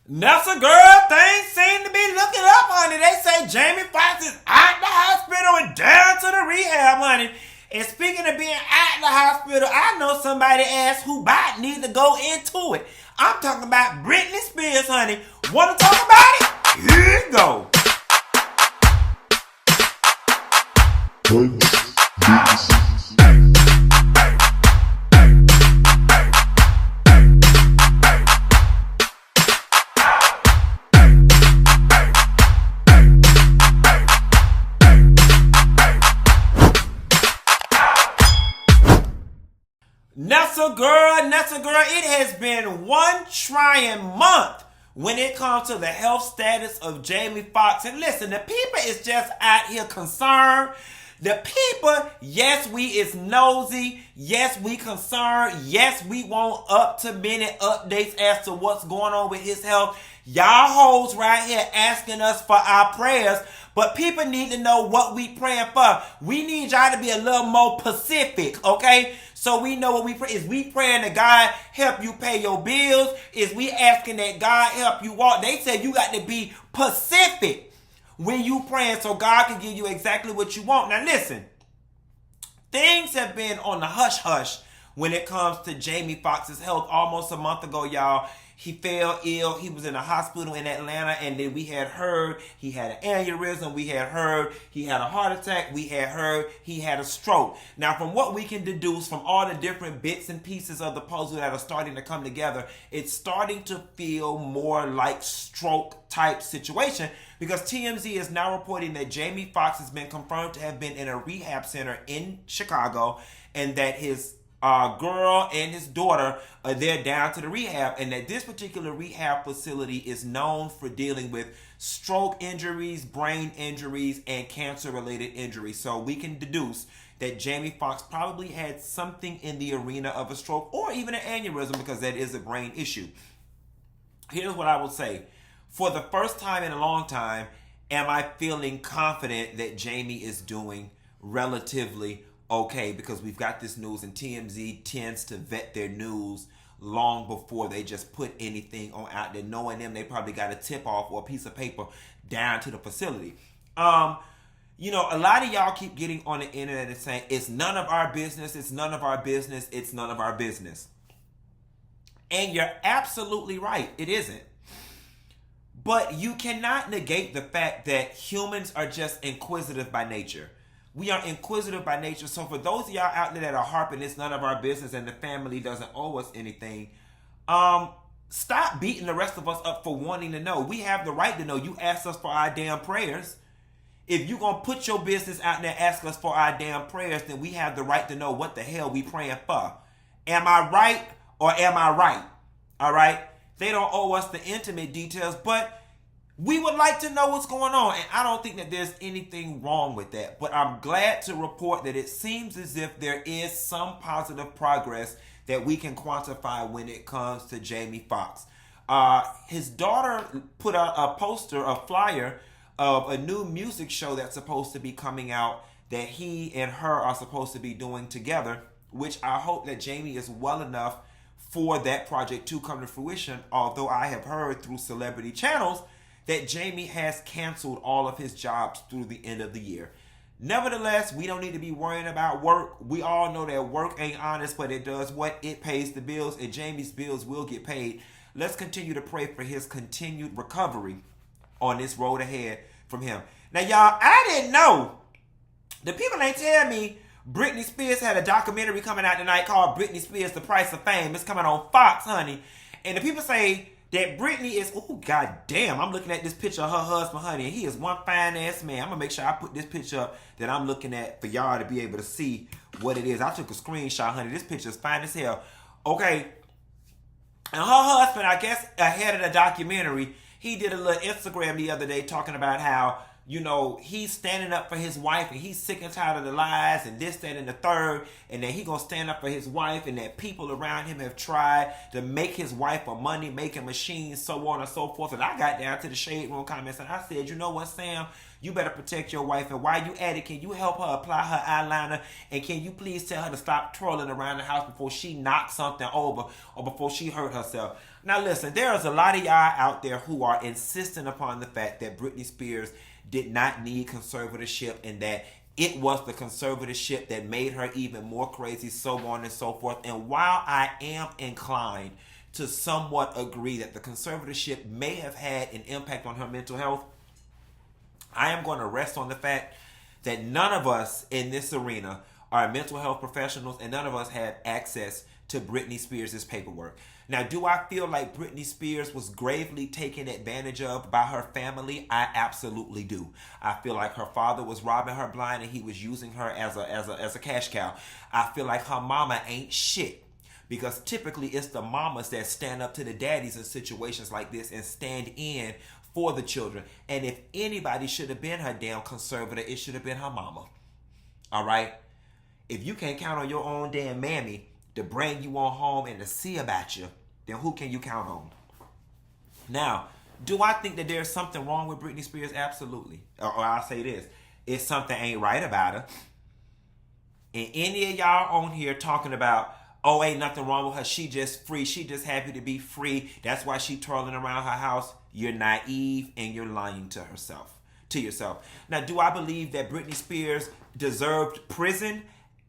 Nelson girl, things seem to be looking up, honey. They say JAime Foxx is out the hospital and down to the rehab, honey. And speaking of being out the hospital, I know somebody asked who might need to go into it. I'm talking about Britney Spears, honey. Want to talk about it? Here you go. Nessa girl, it has been one trying month when it comes to the health status of JAime Foxx. And listen, the people is just out here concerned. The people, yes, we is nosy. Yes, we concerned. Yes, we want up-to-minute updates as to what's going on with his health. Y'all hoes right here asking us for our prayers, but people need to know what we praying for. We need y'all to be a little more specific, okay? So we know what we pray. Is we praying that God help you pay your bills? Is we asking that God help you walk? They said you got to be specific when you praying so God can give you exactly what you want. Now listen, things have been on the hush-hush when it comes to JAime Foxx's health. Almost a month ago, y'all, he fell ill. He was in a hospital in Atlanta, and then we had heard he had an aneurysm. We had heard he had a heart attack. We had heard he had a stroke. Now, from what we can deduce from all the different bits and pieces of the puzzle that are starting to come together, it's starting to feel more like stroke-type situation, because TMZ is now reporting that JAime Foxx has been confirmed to have been in a rehab center in Chicago, and that his girl and his daughter are there down to the rehab, and that this particular rehab facility is known for dealing with stroke injuries, brain injuries, and cancer-related injuries. So we can deduce that JAime Foxx probably had something in the arena of a stroke or even an aneurysm, because that is a brain issue. Here's what I will say. For the first time in a long time, am I feeling confident that JAime is doing relatively okay, because we've got this news, and TMZ tends to vet their news long before they just put anything on out there. Knowing them, they probably got a tip off or a piece of paper down to the facility. You know, a lot of y'all keep getting on the internet and saying it's none of our business, it's none of our business, it's none of our business. And you're absolutely right, it isn't. But you cannot negate the fact that humans are just inquisitive by nature. We are inquisitive by nature. So for those of y'all out there that are harping it's none of our business and the family doesn't owe us anything, stop beating the rest of us up for wanting to know. We have the right to know. You asked us for our damn prayers. If you're going to put your business out there and ask us for our damn prayers, then we have the right to know what the hell we praying for. Am I right or am I right? All right? They don't owe us the intimate details, but we would like to know what's going on, and I don't think that there's anything wrong with that. But I'm glad to report that it seems as if there is some positive progress that we can quantify when it comes to JAime Foxx. His daughter put out a poster, a flyer of a new music show that's supposed to be coming out that he and her are supposed to be doing together, which I hope that JAime is well enough for that project to come to fruition, although I have heard through celebrity channels that JAime has canceled all of his jobs through the end of the year. Nevertheless, we don't need to be worrying about work. We all know that work ain't honest, but it does what? It pays the bills, and JAIME's bills will get paid. Let's continue to pray for his continued recovery on this road ahead from him. Now, y'all, I didn't know. The people ain't tell me Britney Spears had a documentary coming out tonight called Britney Spears, The Price of Fame. It's coming on Fox, honey. And the people say that Britney is, oh, goddamn, I'm looking at this picture of her husband, honey, and he is one fine-ass man. I'm going to make sure I put this picture up that I'm looking at for y'all to be able to see what it is. I took a screenshot, honey. This picture is fine as hell. Okay. And her husband, I guess, ahead of the documentary, he did a little Instagram the other day talking about how he's standing up for his wife and he's sick and tired of the lies and this, that, and the third, and then he gonna stand up for his wife, and that people around him have tried to make his wife a money making machine, so on and so forth. And I got down to the shade room comments and I said, you know what, Sam, you better protect your wife, and while you at it, can you help her apply her eyeliner, and can you please tell her to stop twirling around the house before she knocks something over or before she hurt herself. Now listen, there's a lot of y'all out there who are insisting upon the fact that Britney Spears did not need conservatorship, and that it was the conservatorship that made her even more crazy, so on and so forth. And while I am inclined to somewhat agree that the conservatorship may have had an impact on her mental health, I am going to rest on the fact that none of us in this arena are mental health professionals, and none of us had access to Britney Spears' paperwork. Now, do I feel like Britney Spears was gravely taken advantage of by her family? I absolutely do. I feel like her father was robbing her blind and he was using her as a cash cow. I feel like her mama ain't shit, because typically it's the mamas that stand up to the daddies in situations like this and stand in for the children. And if anybody should have been her damn conservator, it should have been her mama. All right? If you can't count on your own damn mammy to bring you on home and to see about you, then who can you count on? Now, do I think that there's something wrong with Britney Spears? Absolutely. Or I'll say this. If something ain't right about her, and any of y'all on here talking about, oh, ain't nothing wrong with her, she just free, she just happy to be free, that's why she twirling around her house, you're naive and you're lying to yourself. Now, do I believe that Britney Spears deserved prison?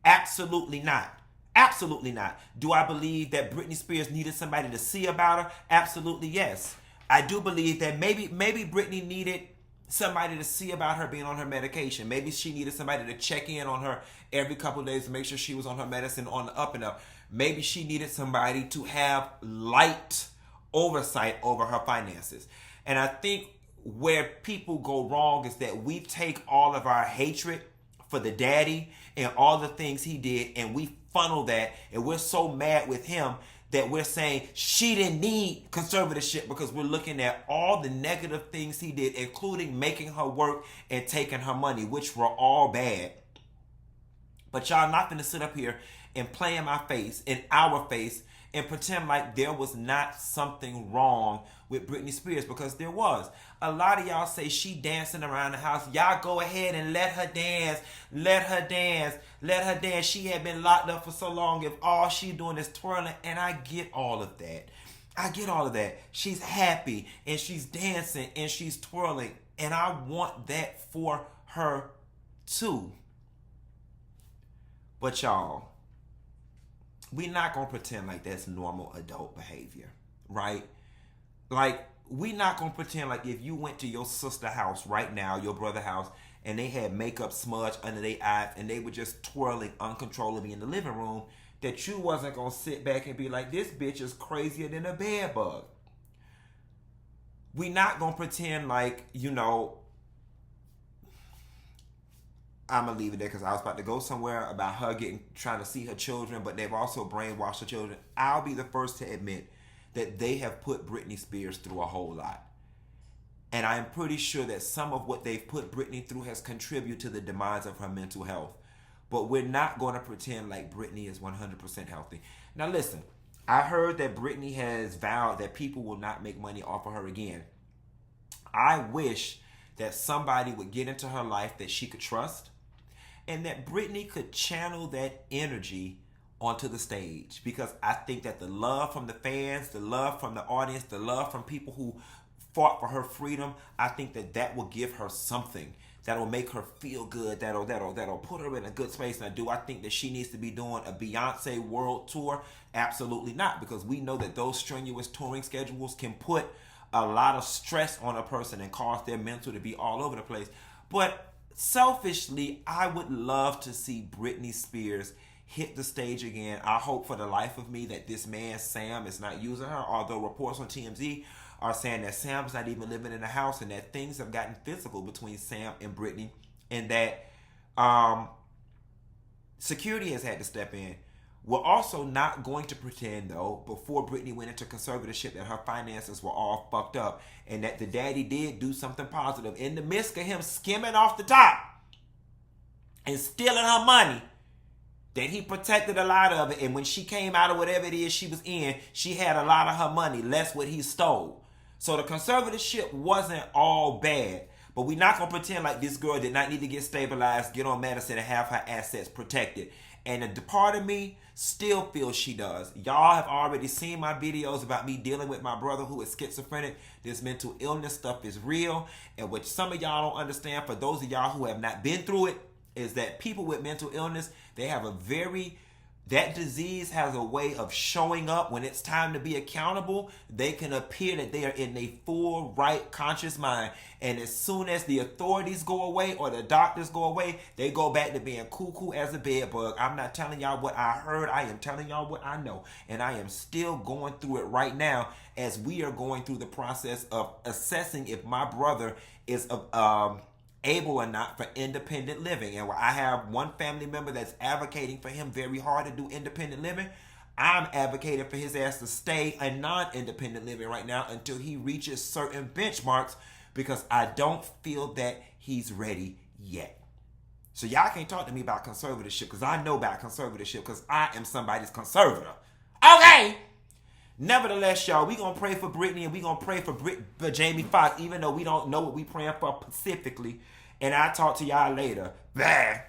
Absolutely not. Absolutely not. Do I believe that Britney Spears needed somebody to see about her? Absolutely yes. I do believe that maybe Britney needed somebody to see about her being on her medication. Maybe she needed somebody to check in on her every couple of days to make sure she was on her medicine on the up and up. Maybe she needed somebody to have light oversight over her finances. And I think where people go wrong is that we take all of our hatred for the daddy and all the things he did, and we funnel that, and we're so mad with him that we're saying she didn't need conservatorship, because we're looking at all the negative things he did, including making her work and taking her money, which were all bad. But y'all not gonna sit up here and play in my face, in our face, and pretend like there was not something wrong with Britney Spears, because there was. A lot of y'all say she dancing around the house. Y'all go ahead and let her dance. Let her dance. Let her dance. She had been locked up for so long if all she doing is twirling. And I get all of that. I get all of that. She's happy and she's dancing and she's twirling. And I want that for her too. But y'all, we're not going to pretend like that's normal adult behavior, right? Like, we're not going to pretend like if you went to your sister's house right now, your brother's house, and they had makeup smudge under their eyes and they were just twirling uncontrollably in the living room, that you wasn't going to sit back and be like, this bitch is crazier than a bed bug. We're not going to pretend like, I'm going to leave it there because I was about to go somewhere about her trying to see her children, but they've also brainwashed her children. I'll be the first to admit that they have put Britney Spears through a whole lot. And I am pretty sure that some of what they've put Britney through has contributed to the demise of her mental health. But we're not going to pretend like Britney is 100% healthy. Now listen, I heard that Britney has vowed that people will not make money off of her again. I wish that somebody would get into her life that she could trust, and that Britney could channel that energy onto the stage, because I think that the love from the fans, the love from the audience, the love from people who fought for her freedom, I think that will give her something that will make her feel good, that'll put her in a good space. Now, do I think that she needs to be doing a Beyonce world tour? Absolutely not, because we know that those strenuous touring schedules can put a lot of stress on a person and cause their mental to be all over the place. But selfishly, I would love to see Britney Spears hit the stage again. I hope for the life of me that this man, Sam, is not using her, although reports on TMZ are saying that Sam's not even living in the house and that things have gotten physical between Sam and Britney, and that security has had to step in. We're also not going to pretend, though, before Britney went into conservatorship that her finances were all fucked up and that the daddy did do something positive. In the midst of him skimming off the top and stealing her money, that he protected a lot of it. And when she came out of whatever it is she was in, she had a lot of her money, less what he stole. So the conservatorship wasn't all bad. But we're not going to pretend like this girl did not need to get stabilized, get on medicine, and have her assets protected. And a part of me still feels she does. Y'all have already seen my videos about me dealing with my brother who is schizophrenic. This mental illness stuff is real. And what some of y'all don't understand, for those of y'all who have not been through it, is that people with mental illness, they have that disease has a way of showing up when it's time to be accountable. They can appear that they are in a full right conscious mind. And as soon as the authorities go away or the doctors go away, they go back to being cuckoo as a bedbug. I'm not telling y'all what I heard. I am telling y'all what I know. And I am still going through it right now as we are going through the process of assessing if my brother is able or not for independent living. And I have one family member that's advocating for him very hard to do independent living. I'm advocating for his ass to stay a non-independent living right now until he reaches certain benchmarks, because I don't feel that he's ready yet. So y'all can't talk to me about conservatorship, because I know about conservatorship, because I am somebody's conservator. Okay? Nevertheless, y'all, we gonna pray for Britney and we gonna pray for JAime Foxx, even though we don't know what we praying for specifically. And I'll talk to y'all later. Bye.